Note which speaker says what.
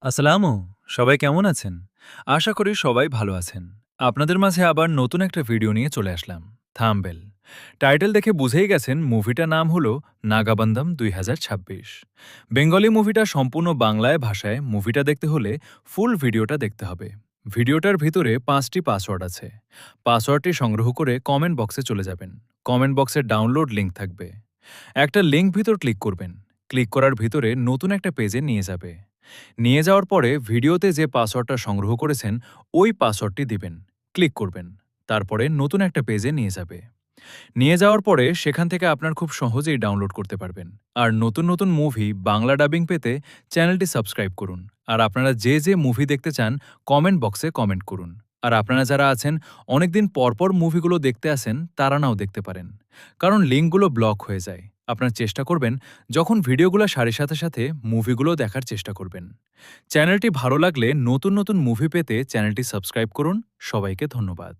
Speaker 1: আসসালামু সবাই কেমন আছেন? আশা করি সবাই ভালো আছেন। আপনাদের মাঝে আবার নতুন একটা ভিডিও নিয়ে চলে আসলাম। থাম্বনেল টাইটেল দেখে বুঝেই গেছেন মুভিটার নাম হলো নাগাবান্ধম ২০২৬। বেঙ্গলি মুভিটা সম্পূর্ণ বাংলায় ভাষায় মুভিটা দেখতে হলে ফুল ভিডিওটা দেখতে হবে। ভিডিওটার ভিতরে ৫টি পাসওয়ার্ড আছে। পাসওয়ার্ডটি সংগ্রহ করে কমেন্ট বক্সে চলে যাবেন। কমেন্ট বক্সে ডাউনলোড লিংক থাকবে। একটা লিংক ভিতর ক্লিক করবেন। ক্লিক করার ভিতরে নতুন একটা পেজে নিয়ে যাবে। নিয়ে যাওয়ার পরে ভিডিওতে যে পাসওয়ার্ডটা সংগ্রহ করেছেন ওই পাসওয়ার্ডটি দিবেন। ক্লিক করবেন। তারপরে নতুন একটা পেজে নিয়ে যাবে। নিয়ে যাওয়ার পরে সেখান থেকে আপনার খুব সহজেই ডাউনলোড করতে পারবেন। আর নতুন নতুন মুভি বাংলা ডাবিং পেতে চ্যানেলটি সাবস্ক্রাইব করুন। আর আপনারা যে যে মুভি দেখতে চান কমেন্ট বক্সে কমেন্ট করুন। আর আপনারা যারা আছেন অনেকদিন পরপর মুভিগুলো দেখতে আসেন তারা নাও দেখতে পারেন। কারণ লিঙ্কগুলো ব্লক হয়ে যায়। আপনার চেষ্টা করবেন যখন ভিডিওগুলো সারির সাথে সাথে মুভিগুলো দেখার চেষ্টা করবেন। চ্যানেলটি ভালো লাগলে নতুন নতুন মুভি পেতে চ্যানেলটি সাবস্ক্রাইব করুন। সবাইকে ধন্যবাদ।